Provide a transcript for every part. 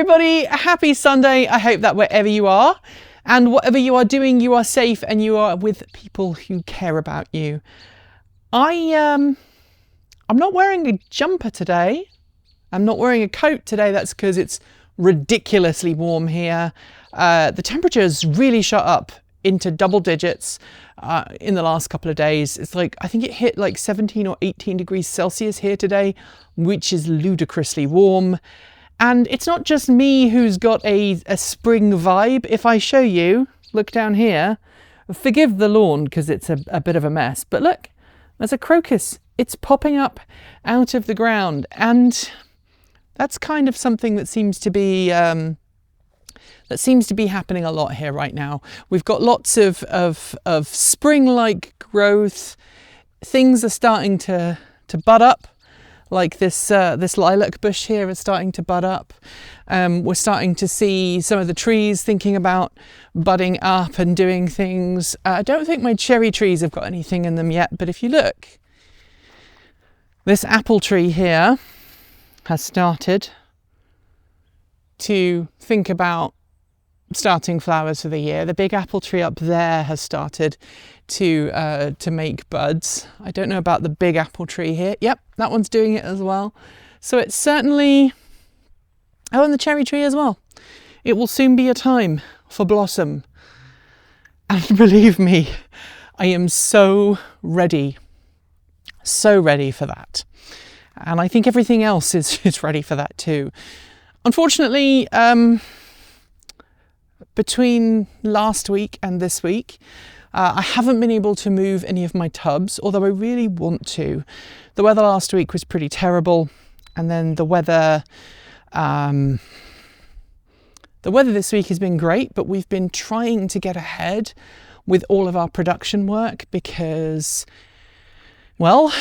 everybody, happy Sunday. I hope that wherever you are and whatever you are doing, you are safe and you are with people who care about you. I'm not wearing a jumper today. I'm not wearing a coat today. That's because it's ridiculously warm here. The temperature's really shot up into double digits in the last couple of days. It's like, I think it hit like 17 or 18 degrees Celsius here today, which is ludicrously warm. And it's not just me who's got a spring vibe. If I show you, look down here, forgive the lawn because it's a bit of a mess, but look, there's a crocus. It's popping up out of the ground, and that's kind of something that seems to be happening a lot here right now. We've got lots of spring-like growth. Things are starting to bud up. Like this lilac bush here is starting to bud up. We're starting to see some of the trees thinking about budding up and doing things. I don't think my cherry trees have got anything in them yet, but if you look, this apple tree here has started to think about starting flowers for the year. The big apple tree up there has started to make buds. I don't know about the big apple tree here. Yep, that one's doing it as well. So it's certainly, oh, and the cherry tree as well. It will soon be a time for blossom. And believe me, I am so ready for that. And I think everything else is ready for that too. Unfortunately, between last week and this week, I haven't been able to move any of my tubs, although I really want to. The weather last week was pretty terrible, and then the weather this week has been great, but we've been trying to get ahead with all of our production work because, well,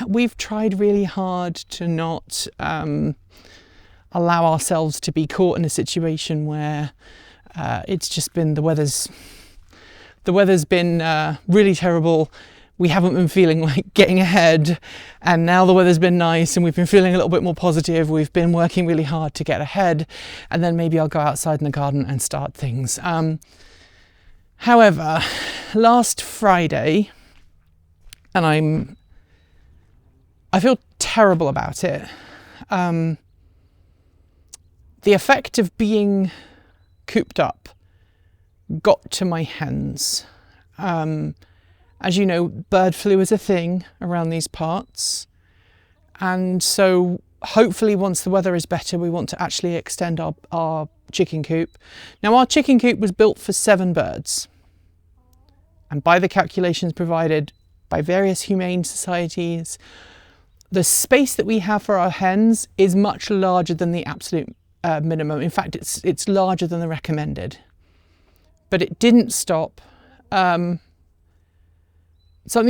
we've tried really hard to not allow ourselves to be caught in a situation where it's just been the weather's been really terrible. We haven't been feeling like getting ahead, and now the weather's been nice and we've been feeling a little bit more positive. We've been working really hard to get ahead, and then maybe I'll go outside in the garden and start things. However, last Friday, and I feel terrible about it. The effect of being cooped up got to my hens. As you know, bird flu is a thing around these parts, and so hopefully once the weather is better, we want to actually extend our chicken coop. Now, our chicken coop was built for 7 birds, and by the calculations provided by various humane societies, the space that we have for our hens is much larger than the absolute minimum. In fact, it's larger than the recommended. But it didn't stop something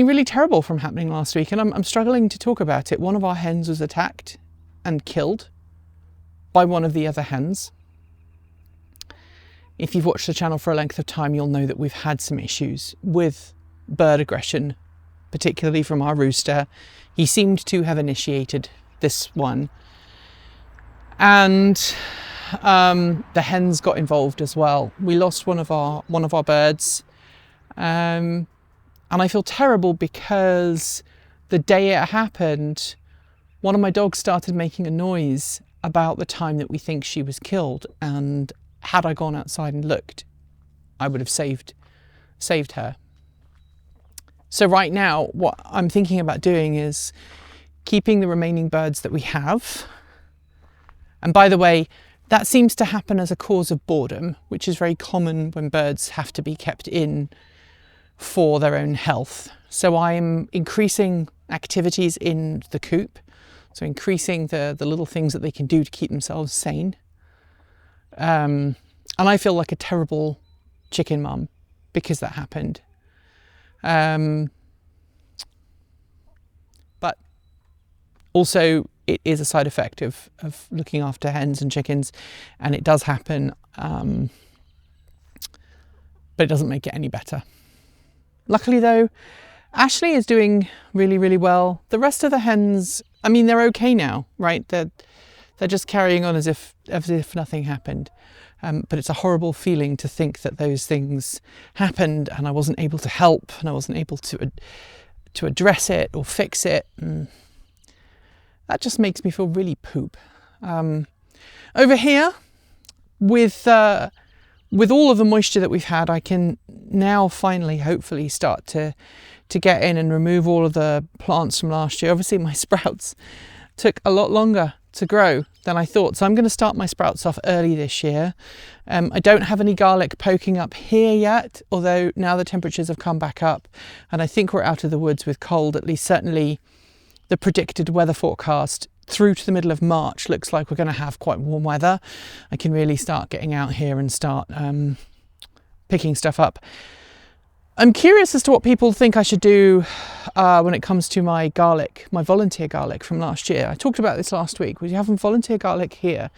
really terrible from happening last week, and I'm struggling to talk about it. One of our hens was attacked and killed by one of the other hens. If you've watched the channel for a length of time, you'll know that we've had some issues with bird aggression, particularly from our rooster. He seemed to have initiated this one. And the hens got involved as well. We lost one of our birds, and I feel terrible because the day it happened, one of my dogs started making a noise about the time that we think she was killed, and had I gone outside and looked, I would have saved her. So right now, what I'm thinking about doing is keeping the remaining birds that we have. And by the way, that seems to happen as a cause of boredom, which is very common when birds have to be kept in for their own health. So I'm increasing activities in the coop, so increasing the little things that they can do to keep themselves sane. And I feel like a terrible chicken mum because that happened. But also, it is a side effect of looking after hens and chickens, and it does happen, but it doesn't make it any better. Luckily though, Ashley is doing really, really well. The rest of the hens, I mean, they're okay now, right? They're They're just carrying on as if nothing happened. But it's a horrible feeling to think that those things happened and I wasn't able to help and I wasn't able to address it or fix it. And that just makes me feel really poop. Over here, with all of the moisture that we've had, I can now finally, hopefully, start to get in and remove all of the plants from last year. Obviously, my sprouts took a lot longer to grow than I thought, so I'm going to start my sprouts off early this year. I don't have any garlic poking up here yet, although now the temperatures have come back up and I think we're out of the woods with cold. At least certainly the predicted weather forecast through to the middle of March looks like we're going to have quite warm weather. I can really start getting out here and start picking stuff up. I'm curious as to what people think I should do when it comes to my garlic, my volunteer garlic from last year. I talked about this last week. We have volunteer garlic here,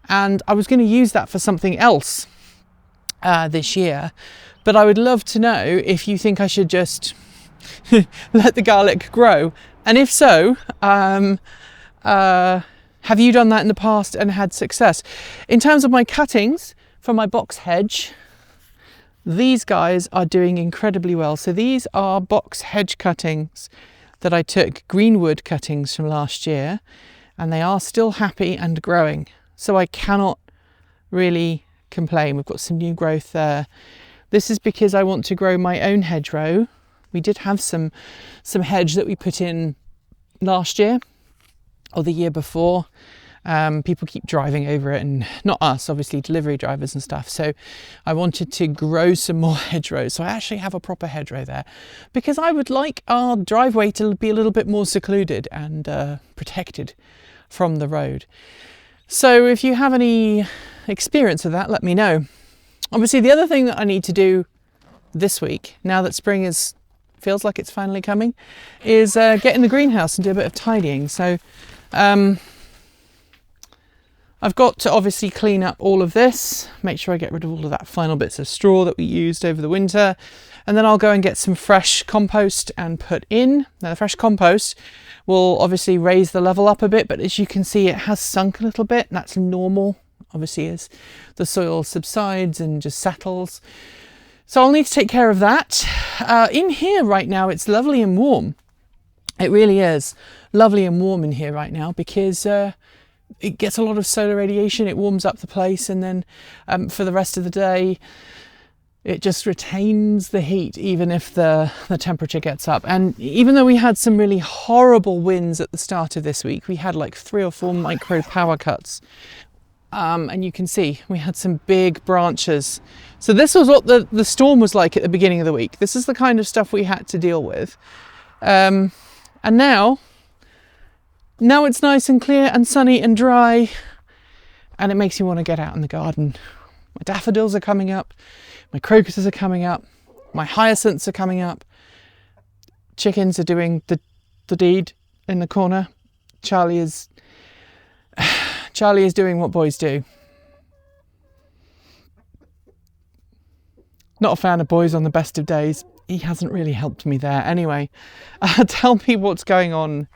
and I was going to use that for something else this year. But I would love to know if you think I should just let the garlic grow, and if so, have you done that in the past and had success? In terms of my cuttings for my box hedge, these guys are doing incredibly well. So these are box hedge cuttings that I took, greenwood cuttings from last year, and they are still happy and growing. So I cannot really complain. We've got some new growth there. This is because I want to grow my own hedgerow. We did have some hedge that we put in last year or the year before. People keep driving over it, and not us, obviously delivery drivers and stuff. So I wanted to grow some more hedgerows. So I actually have a proper hedgerow there because I would like our driveway to be a little bit more secluded and protected from the road. So if you have any experience of that, let me know. Obviously, the other thing that I need to do this week, now that spring feels like it's finally coming, is get in the greenhouse and do a bit of tidying. So I've got to obviously clean up all of this, make sure I get rid of all of that final bits of straw that we used over the winter, and then I'll go and get some fresh compost and put in. Now the fresh compost will obviously raise the level up a bit, but as you can see it has sunk a little bit, and that's normal, obviously, as the soil subsides and just settles. So I'll need to take care of that. In here right now it's lovely and warm. It really is lovely and warm in here right now because it gets a lot of solar radiation, it warms up the place, and then for the rest of the day it just retains the heat even if the temperature gets up. And even though we had some really horrible winds at the start of this week, we had like 3 or 4 micro power cuts, and you can see we had some big branches. So this was what the storm was like at the beginning of the week. This is the kind of stuff we had to deal with, and now it's nice and clear and sunny and dry, and it makes me want to get out in the garden. My daffodils are coming up, my crocuses are coming up, my hyacinths are coming up. Chickens are doing the deed in the corner. Charlie is doing what boys do. Not a fan of boys on the best of days. He hasn't really helped me there. Anyway, tell me what's going on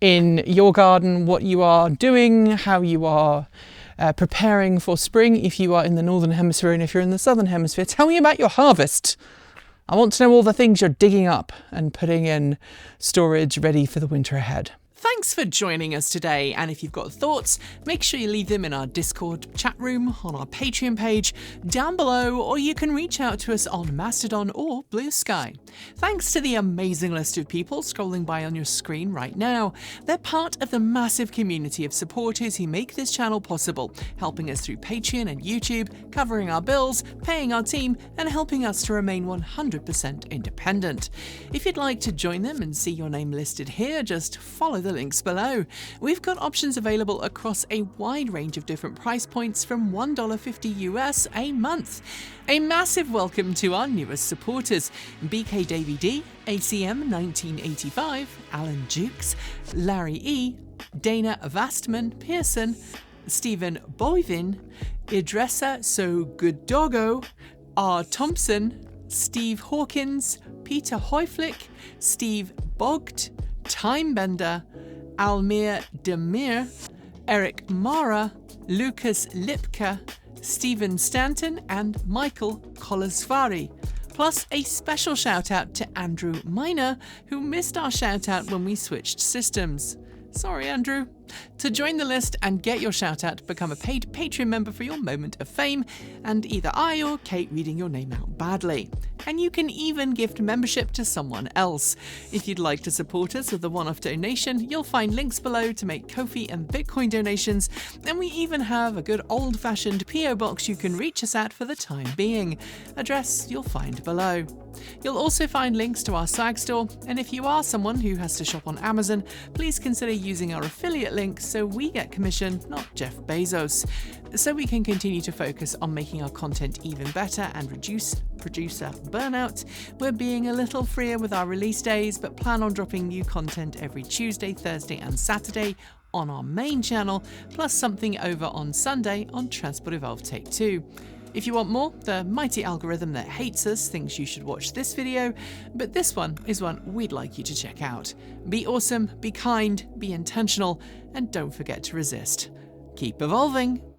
in your garden, what you are doing, how you are preparing for spring if you are in the northern hemisphere, and if you're in the southern hemisphere, tell me about your harvest. I want to know all the things you're digging up and putting in storage ready for the winter ahead. Thanks for joining us today, and if you've got thoughts, make sure you leave them in our Discord chat room, on our Patreon page, down below, or you can reach out to us on Mastodon or Blue Sky. Thanks to the amazing list of people scrolling by on your screen right now. They're part of the massive community of supporters who make this channel possible, helping us through Patreon and YouTube, covering our bills, paying our team, and helping us to remain 100% independent. If you'd like to join them and see your name listed here, just follow the links below. We've got options available across a wide range of different price points from $1.50 US a month. A massive welcome to our newest supporters: BK Davy D, ACM 1985, Alan Jukes, Larry E, Dana Vastman Pearson, Stephen Boivin, Idressa So Good Doggo, R. Thompson, Steve Hawkins, Peter Hoyflick, Steve Bogt, Timebender, Almir Demir, Eric Mara, Lucas Lipka, Stephen Stanton and Michael Kolasvari. Plus a special shout out to Andrew Miner, who missed our shout out when we switched systems. Sorry, Andrew. To join the list and get your shout out, become a paid Patreon member for your moment of fame, and either I or Kate reading your name out badly. And you can even gift membership to someone else. If you'd like to support us with a one-off donation, you'll find links below to make Ko-fi and Bitcoin donations, and we even have a good old-fashioned PO box you can reach us at for the time being. Address you'll find below. You'll also find links to our swag store, and if you are someone who has to shop on Amazon, please consider using our affiliate link so we get commission, not Jeff Bezos. So we can continue to focus on making our content even better and reduce producer burnout. We're being a little freer with our release days, but plan on dropping new content every Tuesday, Thursday and Saturday on our main channel, plus something over on Sunday on Transport Evolved Take 2. If you want more, the mighty algorithm that hates us thinks you should watch this video, but this one is one we'd like you to check out. Be awesome, be kind, be intentional, and don't forget to resist. Keep evolving!